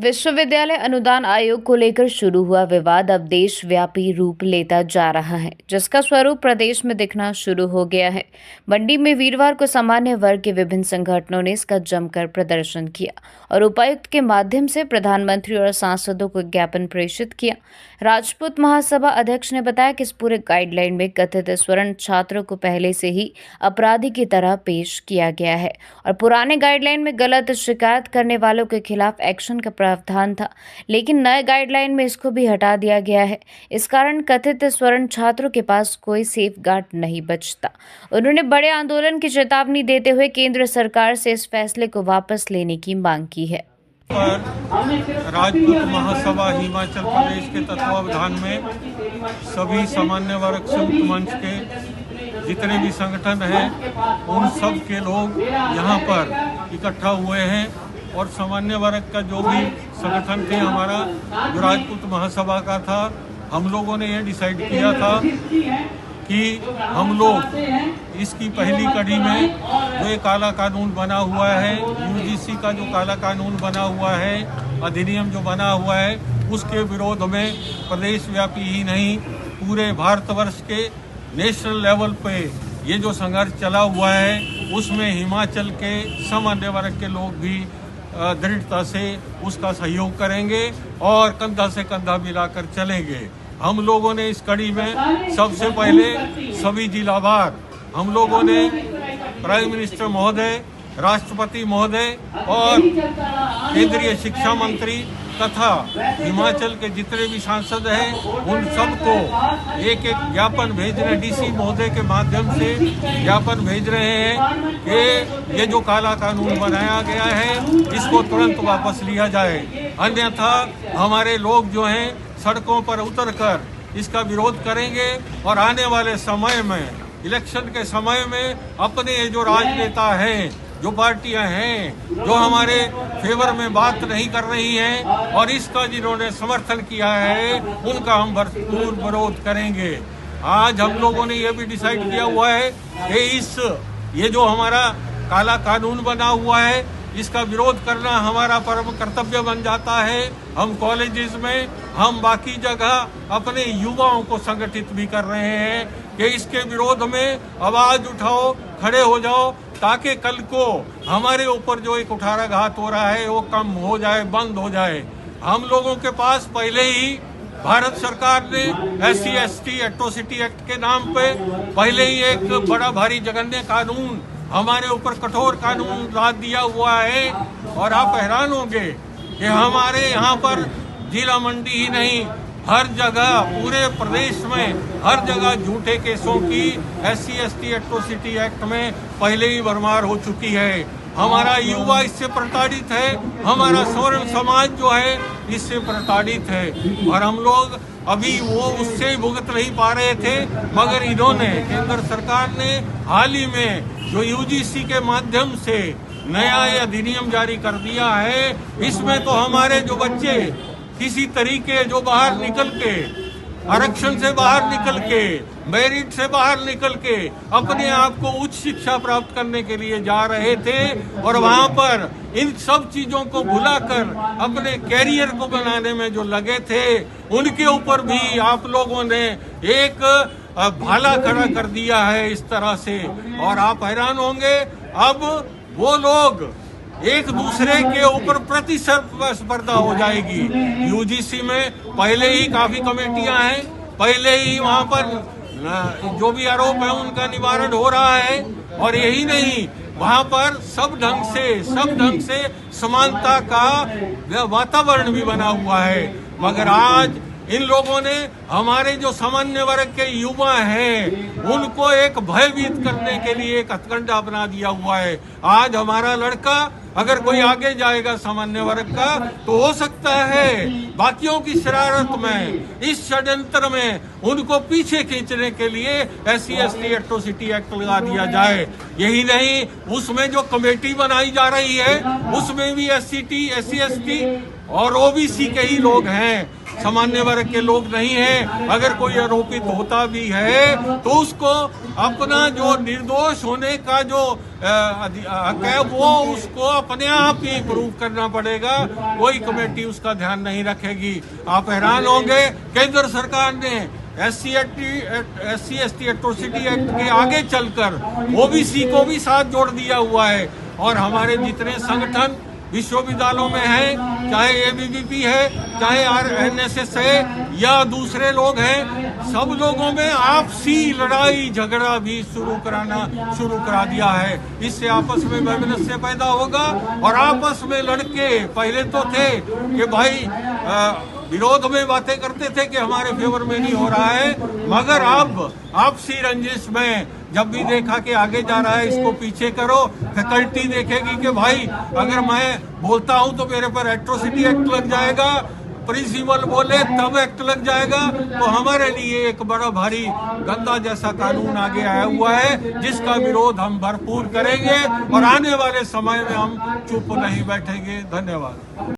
विश्वविद्यालय अनुदान आयोग को लेकर शुरू हुआ विवाद अब देशव्यापी रूप लेता जा रहा है, जिसका स्वरूप प्रदेश में दिखना शुरू हो गया है। मंडी में वीरवार को सामान्य वर्ग के विभिन्न संगठनों ने इसका जमकर प्रदर्शन किया और उपायुक्त के माध्यम से प्रधानमंत्री और सांसदों को ज्ञापन प्रेषित किया। राजपूत महासभा अध्यक्ष ने बताया कि इस पूरे गाइडलाइन में कथित स्वर्ण छात्रों को पहले से ही अपराधी की तरह पेश किया गया है और पुराने गाइडलाइन में गलत शिकायत करने वालों के खिलाफ एक्शन का प्रावधान था, लेकिन नए गाइडलाइन में इसको भी हटा दिया गया है। इस कारण कथित स्वर्ण छात्रों के पास कोई सेफ गार्ड नहीं बचता। उन्होंने बड़े आंदोलन की चेतावनी देते हुए केंद्र सरकार से इस फैसले को वापस लेने की मांग की है। राजपूत महासभा हिमाचल प्रदेश के तत्वावधान में सभी सामान्य वर्ग संयुक्त मंच के जितने भी संगठन हैं उन सब के लोग यहाँ पर इकट्ठा हुए हैं और सामान्य वर्ग का जो भी संगठन थे हमारा जो राजपूत महासभा का था, हम लोगों ने ये डिसाइड किया था कि हम लोग इसकी पहली कड़ी में जो ये काला कानून बना हुआ है, यूजीसी का जो काला कानून बना हुआ है, अधिनियम जो बना हुआ है, उसके विरोध में प्रदेश व्यापी ही नहीं पूरे भारतवर्ष के नेशनल लेवल पे ये जो संघर्ष चला हुआ है उसमें हिमाचल के सामान्य वर्ग के लोग भी दृढ़ता से उसका सहयोग करेंगे और कंधा से कंधा मिलाकर चलेंगे। हम लोगों ने इस कड़ी में सबसे पहले सभी जिलावार हम लोगों ने प्राइम मिनिस्टर महोदय, राष्ट्रपति महोदय और केंद्रीय शिक्षा मंत्री तथा हिमाचल के जितने भी सांसद हैं उन सबको एक एक ज्ञापन भेज रहे हैं। डीसी महोदय के माध्यम से ज्ञापन भेज रहे हैं कि ये जो काला कानून बनाया गया है इसको तुरंत वापस लिया जाए, अन्यथा हमारे लोग जो हैं सड़कों पर उतरकर इसका विरोध करेंगे और आने वाले समय में इलेक्शन के समय में अपने जो राजनेता हैं, जो पार्टियां हैं जो हमारे फेवर में बात नहीं कर रही हैं और इसका जिन्होंने समर्थन किया है उनका हम भरपूर विरोध करेंगे। आज हम लोगों ने ये भी डिसाइड किया हुआ है कि ये जो हमारा काला कानून बना हुआ है इसका विरोध करना हमारा परम कर्तव्य बन जाता है। हम कॉलेजेस में, हम बाकी जगह अपने युवाओं को संगठित भी कर रहे हैं कि इसके विरोध में आवाज उठाओ, खड़े हो जाओ, ताकि कल को हमारे ऊपर जो एक कुठाराघात हो रहा है वो कम हो जाए, बंद हो जाए। हम लोगों के पास पहले ही भारत सरकार ने SC/ST एट्रोसिटी एक्ट के नाम पे पहले ही एक बड़ा भारी जघन्य कानून, हमारे ऊपर कठोर कानून लाद दिया हुआ है और आप हैरान होंगे कि हमारे यहाँ पर जिला मंडी ही नहीं, हर जगह पूरे प्रदेश में हर जगह झूठे केसों की SC/ST एट्रोसिटी एक्ट में पहले ही भरमार हो चुकी है। हमारा युवा इससे प्रताड़ित है, हमारा स्वर्ण समाज जो है इससे प्रताड़ित है और हम लोग अभी वो उससे भुगत नहीं पा रहे थे, मगर इन्होंने केंद्र सरकार ने हाल ही में जो यूजीसी के माध्यम से नया ये अधिनियम जारी कर दिया है, इसमें तो हमारे जो बच्चे किसी तरीके जो बाहर निकल के आरक्षण से बाहर निकल के, मेरिट से बाहर निकल के अपने आप को उच्च शिक्षा प्राप्त करने के लिए जा रहे थे और वहां पर इन सब चीजों को भुलाकर अपने कैरियर को बनाने में जो लगे थे उनके ऊपर भी आप लोगों ने एक भाला खड़ा कर दिया है इस तरह से। और आप हैरान होंगे, अब वो लोग एक दूसरे के ऊपर प्रतिस्पर्धा हो जाएगी। यूजीसी में पहले ही काफी कमेटियां हैं, पहले ही वहां पर जो भी आरोप है उनका निवारण हो रहा है और यही नहीं, वहां पर सब ढंग से समानता का वातावरण भी बना हुआ है। मगर आज इन लोगों ने हमारे जो सामान्य वर्ग के युवा हैं उनको एक भयभीत करने के लिए एक हथकंडा बना दिया हुआ है। आज हमारा लड़का अगर कोई आगे जाएगा सामान्य वर्ग का तो हो सकता है बाकियों की शरारत में, इस षड्यंत्र में उनको पीछे खींचने के लिए SC/ST एट्रोसिटी एक्ट लगा दिया जाए। यही नहीं, उसमें जो कमेटी बनाई जा रही है उसमें भी SC/ST और OBC के ही लोग हैं। सामान्य वर्ग के लोग नहीं हैं। अगर कोई आरोपित होता भी है तो उसको अपना जो निर्दोष होने का जो हक है वो उसको अपने आप ही प्रूव करना पड़ेगा। कोई कमेटी उसका ध्यान नहीं रखेगी। आप हैरान होंगे, केंद्र सरकार ने SC/ST एट्रोसिटी एक्ट के आगे चलकर OBC को भी साथ जोड़ दिया हुआ है। और हमारे जितने संगठन विश्वविद्यालयों में हैं, चाहे ABVP है, चाहे NSS है या दूसरे लोग हैं, सब लोगों में आपसी लड़ाई झगड़ा भी शुरू करा दिया है। इससे आपस में वैमनस्य पैदा होगा और आपस में लड़के पहले तो थे कि भाई विरोध में बातें करते थे कि हमारे फेवर में नहीं हो रहा है, मगर अब आपसी रंजिश में जब भी देखा कि आगे जा रहा है इसको पीछे करो, फैकल्टी देखेगी कि भाई अगर मैं बोलता हूं तो मेरे पर एट्रोसिटी एक्ट लग जाएगा, प्रिंसिपल बोले तब एक्ट लग जाएगा। तो हमारे लिए एक बड़ा भारी गंदा जैसा कानून आगे आया हुआ है जिसका विरोध हम भरपूर करेंगे और आने वाले समय में हम चुप नहीं बैठेंगे। धन्यवाद।